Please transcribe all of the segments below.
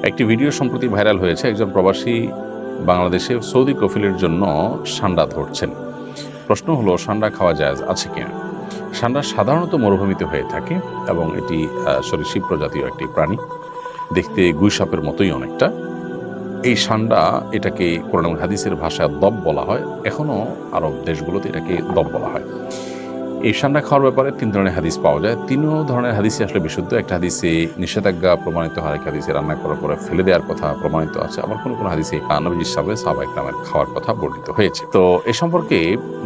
একটি ভিডিও সম্প্রতি ভাইরাল হয়েছে। একজন প্রবাসী বাংলাদেশে সৌদি কফিলের জন্য সান্ডা ধরছেন। প্রশ্ন হলো, সান্ডা খাওয়া জায়েজ আছে কিনা? সান্ডা সাধারণত মরুভূমিতে হয়ে থাকে এবং এটি সরীসৃপ প্রজাতীয় একটি প্রাণী, দেখতে গুইসাপের মতোই অনেকটা। এই সান্ডা, এটাকে কোরআন এবং হাদিসের ভাষায় দব বলা হয়। এখনও আরব দেশগুলোতে এটাকে দব বলা হয়। এই সান্ডা খাওয়ার ব্যাপারে ৩ ধরনের হাদিস পাওয়া যায়। ৩ ধরনের হাদিসই আসলে বিশুদ্ধ। একটা হাদিসে নিষেধাজ্ঞা প্রমাণিত হয়, এক হাদিসে রান্না করার পরে ফেলে দেওয়ার কথা প্রমাণিত আছে, আবার কোনো কোনো হাদিসে নবীজি সাহাবা ইকরামের খাওয়ার কথা বর্ণিত হয়েছে। তো এ সম্পর্কে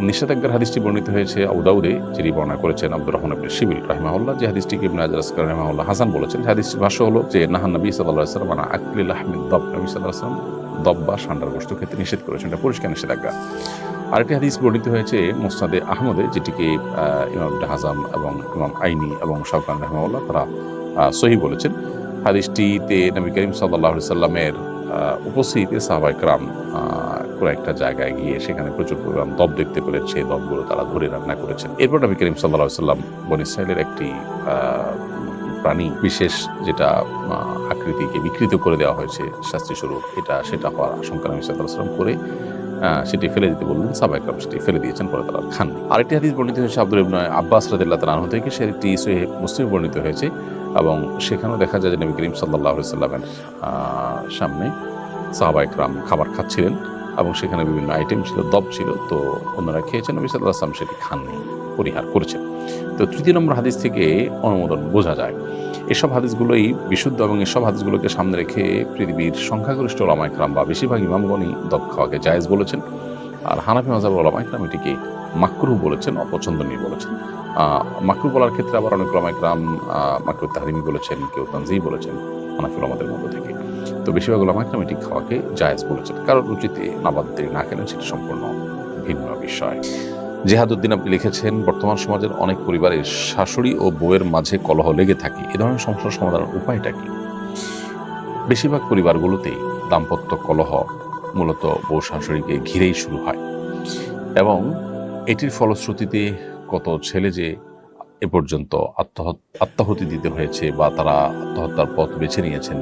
নিষেধাজ্ঞার হাদিসটি বর্ণিত হয়েছে আবু দাউদে, যিনি বর্ণনা করেছেন আব্দুর রহমান ইবনে শিবিল রাহিমাহুল্লাহ, যে হাদিসটিকে ইবনে হাজার আসকালানি রাহিমাহুল্লাহ হাসান বলেছেন। হাদিসটির ভাষ্য হলো যে নাহান নবী সাল্লাল্লাহু আলাইহি ওয়াসাল্লাম আন আকলি লাহমিদ দব, নবী সাল্লাল্লাহু আলাইহি ওয়াসাল্লাম দব বা সান্ডার গোশত খেতে নিষেধ করেছেন। এটা পরিষ্কার নিষেধাজ্ঞা। আরেকটি হাদিস বর্ণিত হয়েছে মুসনাদে আহমদে, যেটিকে ইমাম ইবনে হাজাম এবং ইমাম আইনি এবং শাওকানি রাহিমাহুল্লাহ তারা সহিহ বলেছেন। হাদিসটিতে নবী করিম সাল্লাল্লাহু আলাইহি সাল্লামের উপস্থিতিতে সাহাবা ইকরাম কোনো একটা জায়গায় গিয়ে সেখানে প্রচুর পরিমাণ দব দেখতে পেলেন। সেই দবগুলো তারা ধরে রান্না করেছেন। এরপর নবী করিম সাল্লাল্লাহু আলাইহি সাল্লাম বনী ইসরাঈলের একটি প্রাণী বিশেষ, যেটা আকৃতিকে বিকৃত করে দেওয়া হয়েছে শাস্তিস্বরূপ, সেটা হওয়ার আশঙ্কা নবী সাল্লাল্লাহু আলাইহি সাল্লাম করে সেটি ফেলে দিতে বললেন। সাহাবা ইকরাম সেটি ফেলে দিয়েছেন, পরে তারা খান। আরেকটি হাদিস বর্ণিত হয়েছে আব্দুল্লাহ ইবনে আব্বাস রাদিয়াল্লাহু তাআলা আনহু থেকে, সেটি সহিহ মুসলিমে বর্ণিত হয়েছে এবং সেখানেও দেখা যায় যে নবী করিম সাল্লাল্লাহু আলাইহি সাল্লামের সামনে সাহাবা ইকরাম খাবার খাচ্ছিলেন এবং সেখানে বিভিন্ন আইটেম ছিল, দব ছিল। তো অন্যরা খেয়েছেন, নবী সাল্লাল্লাহু আলাইহি সাল্লাম সেটি খাননি, পরিহার করেছেন। তো ৩য় নম্বর হাদিস থেকে অনুমোদন বোঝা যায় এসব হাদিসগুলোই বিশুদ্ধ এবং এসব হাদিসগুলোকে সামনে রেখে পৃথিবীর সংখ্যাগরিষ্ঠ ওলামা ইকরাম বা বেশিরভাগ ইমামগণই দব খাওয়াকে জায়েজ বলেছেন। আর হানাফি মাযহাবের ওলামা ইকরাম এটিকে মাকরুহ বলেছেন, অপছন্দনীয় বলেছেন। মাকরুহ বলার ক্ষেত্রে আবার অনেক ওলামা ইকরাম মাকরুহ তাহরিমি বলেছেন, কেউ তানজিহ বলেছেন হানাফি ওলামাদের মধ্য থেকে। তো বেশিরভাগ ওলামা ইকরাম এটি খাওয়াকে জায়েজ বলেছেন। কারণ রুচিতে নাবাদতে না কেনেন সেটি সম্পূর্ণ ভিন্ন বিষয়। জেহাদউদ্দিন আপনি লিখেছেন, বর্তমান সমাজের অনেক পরিবারে শাশুড়ি ও বউয়ের মাঝে কলহ লেগে থাকে। এ ধরনের সমস্যার সমাধানের উপায়টা কি? বেশিরভাগ পরিবারগুলোতেই দাম্পত্য কলহ মূলত বউ শাশুড়িকে ঘিরেই শুরু হয় এবং এটির ফলশ্রুতিতে কত ছেলে যে এ পর্যন্ত আত্মাহুতি দিতে হয়েছে বা তারা আত্মহত্যার পথ বেছে নিয়েছেন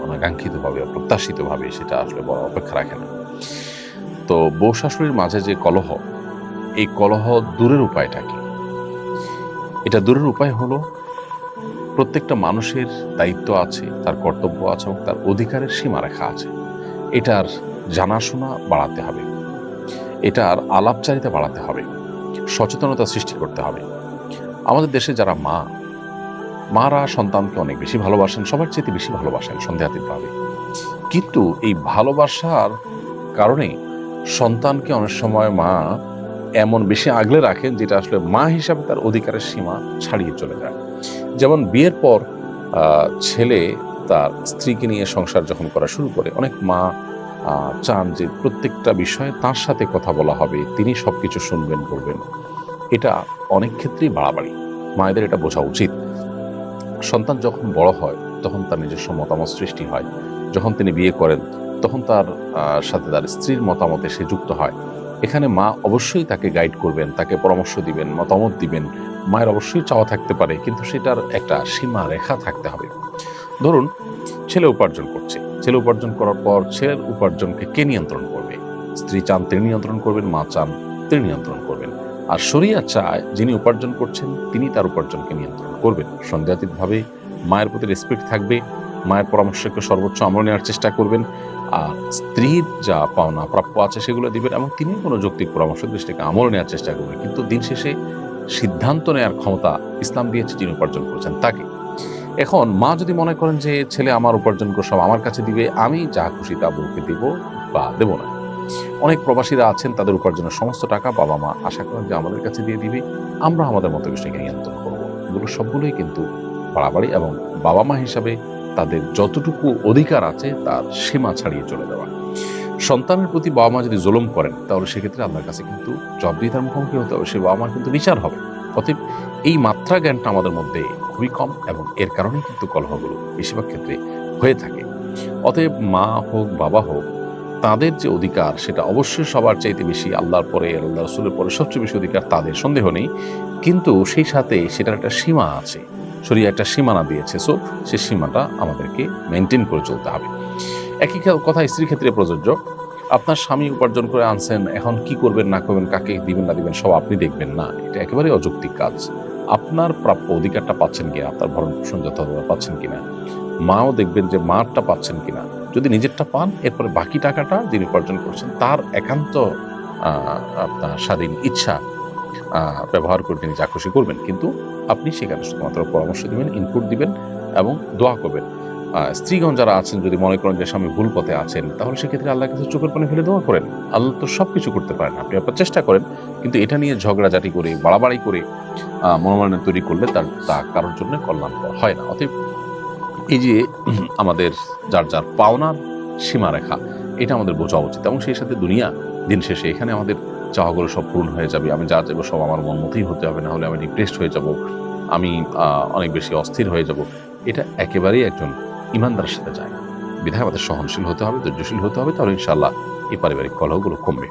অনাকাঙ্ক্ষিতভাবে, অপ্রত্যাশিতভাবে, সেটা আসলে বড় অপেক্ষা রাখে না। তো বউ শাশুড়ির মাঝে যে কলহ, এই কলহ দূরের উপায়টা কি? এটা দূরের উপায় হলো, প্রত্যেকটা মানুষের দায়িত্ব আছে, তার কর্তব্য আছে এবং তার অধিকারের সীমারেখা আছে। এটার জানাশোনা বাড়াতে হবে, এটার আলাপচারিতা বাড়াতে হবে, সচেতনতা সৃষ্টি করতে হবে। আমাদের দেশে যারা মারা সন্তানকে অনেক বেশি ভালোবাসেন, সবার চেয়ে বেশি ভালোবাসেন সন্দেহাতীতভাবে। কিন্তু এই ভালোবাসার কারণে সন্তানকে অনেক সময় মা এমন বেশি আগলে রাখেন যেটা আসলে মা হিসাবে তার অধিকারের সীমা ছাড়িয়ে চলে যায়। যেমন বিয়ের পর ছেলে তার স্ত্রীকে নিয়ে সংসার যখন করা শুরু করে, অনেক মা চান যে প্রত্যেকটা বিষয়ে তার সাথে কথা বলা হবে, তিনি সবকিছু শুনবেন, বলবেন। এটা অনেক ক্ষেত্রেই বাড়াবাড়ি। মায়েদের এটা বোঝা উচিত। সন্তান যখন বড় হয় তখন তার নিজস্ব মতামত সৃষ্টি হয়। যখন তিনি বিয়ে করেন তখন তার সাথে তার স্ত্রীর মতামতে সে যুক্ত হয়। এখানে মা অবশ্যই তাকে গাইড করবেন, তাকে পরামর্শ দিবেন, মতামত দিবেন। মায়ের অবশ্যই চাওয়া থাকতে পারে, কিন্তু সেটার একটা সীমা রেখা থাকতে হবে। ধরুন ছেলে উপার্জন করছে, ছেলে উপার্জন করার পর ছেলের উপার্জনকে কে নিয়ন্ত্রণ করবে? স্ত্রী চান তিনি নিয়ন্ত্রণ করবেন, মা চান তিনি নিয়ন্ত্রণ করবেন। আর শরিয়ত চায় যিনি উপার্জন করছেন তিনি তার উপার্জনকে নিয়ন্ত্রণ করবেন। সন্দেহাতীতভাবে মায়ের প্রতি রেসপেক্ট থাকবে, মায়ের পরামর্শকে সর্বোচ্চ আমল নেওয়ার চেষ্টা করবেন, আর স্ত্রীর যা পাওনা প্রাপ্য আছে সেগুলো দিবেন এবং তিনি কোনো যৌক্তিক পরামর্শ দৃষ্টিকে আমল নেওয়ার চেষ্টা করবেন। কিন্তু দিন শেষে সিদ্ধান্ত নেওয়ার ক্ষমতা ইসলাম দিয়েছে যিনি উপার্জন করছেন তাকে। এখন মা যদি মনে করেন যে ছেলে আমার উপার্জন করে সব আমার কাছে দিবে, আমি যা খুশি তা বউকে দেব বা দেব না। অনেক প্রবাসীরা আছেন, তাদের উপার্জনের সমস্ত টাকা বাবা মা আশা করেন যে আমাদের কাছে দিয়ে দিবে, আমরা আমাদের মতো বিষয়কে নিয়ন্ত্রণ করবো। এগুলো সবগুলোই কিন্তু বাড়াবাড়ি এবং বাবা মা হিসাবে তাদের যতটুকু অধিকার আছে তার সীমা ছাড়িয়ে চলে যাওয়া। সন্তানের প্রতি বাবা মা যদি জুলুম করেন তাহলে সেক্ষেত্রে আল্লাহর কাছে কিন্তু জবাবদিহিতার মুখোমুখি হতে হবে, সে বাবা মার কিন্তু বিচার হবে। অতএব এই মাত্রা জ্ঞানটা আমাদের মধ্যে খুবই কম এবং এর কারণেই কিন্তু কলহগুলো বেশিরভাগ ক্ষেত্রে হয়ে থাকে। অতএব মা হোক বাবা হোক, তাদের যে অধিকার সেটা অবশ্যই সবার চাইতে বেশি, আল্লাহর পরে আল্লাহ রাসূলের পরে সবচেয়ে বেশি অধিকার তাদের, সন্দেহ নেই। কিন্তু সেই সাথে সেটার একটা সীমা আছে, শরীয়ত একটা সীমানা দিয়েছে। সো সেই সীমাটা আমাদেরকে মেনটেন করে চলতে হবে। একই কথা স্ত্রীর ক্ষেত্রে প্রযোজ্য। আপনার স্বামী উপার্জন করে আনছেন, এখন কি করবেন না করবেন, কাকে দিবেন না দিবেন সব আপনি দেখবেন না, এটা একেবারেই অযৌক্তিক কাজ। আপনার প্রাপ্য অধিকারটা পাচ্ছেন কিনা, আপনার ভরণ পোষণ যথাযথ পাচ্ছেন কিনা, মাও দেখবেন যে মারটা পাচ্ছেন কিনা। যদি নিজেরটা পান, এরপরে বাকি টাকাটা যিনি উপার্জন করছেন তার একান্ত আপনার স্বাধীন ইচ্ছা ব্যবহার করে তিনি যা খুশি করবেন, কিন্তু আপনি সেখানে শুধুমাত্র পরামর্শ দিবেন, ইনপুট দিবেন এবং দোয়া করবেন। স্ত্রীগণ যারা আছেন, যদি মনে করেন যে স্বামী ভুল পথে আছেন, তাহলে সেক্ষেত্রে আল্লাহর কাছে চোখের পানি ফেলে দোয়া করেন। আল্লাহ তো সবকিছু করতে পারেন, আপনি আপনার চেষ্টা করেন, কিন্তু এটা নিয়ে ঝগড়াঝাটি করে বাড়াবাড়ি করে মনোমালিন্য তৈরি করলে তা কারোর জন্য কল্যাণকর হয় না। অতএব এই যে আমাদের যার যার পাওনার সীমারেখা, এটা আমাদের বোঝা উচিত। এবং সেই সাথে দুনিয়া দিন শেষে এখানে আমাদের চাওয়াগুলো সব পূরণ হয়ে যাবে, আমি যা চাইবো সব আমার মন মতোই হতে হবে, না হলে আমি ডিপ্রেসড হয়ে যাব, আমি অনেক বেশি অস্থির হয়ে যাব। এটা একেবারেই একজন ইমানদারের সাথে যায় না। বিধায় আমাদের সহনশীল হতে হবে, ধৈর্যশীল হতে হবে, তাহলে ইনশাআল্লাহ এই পারিবারিক কলহগুলো কমবে।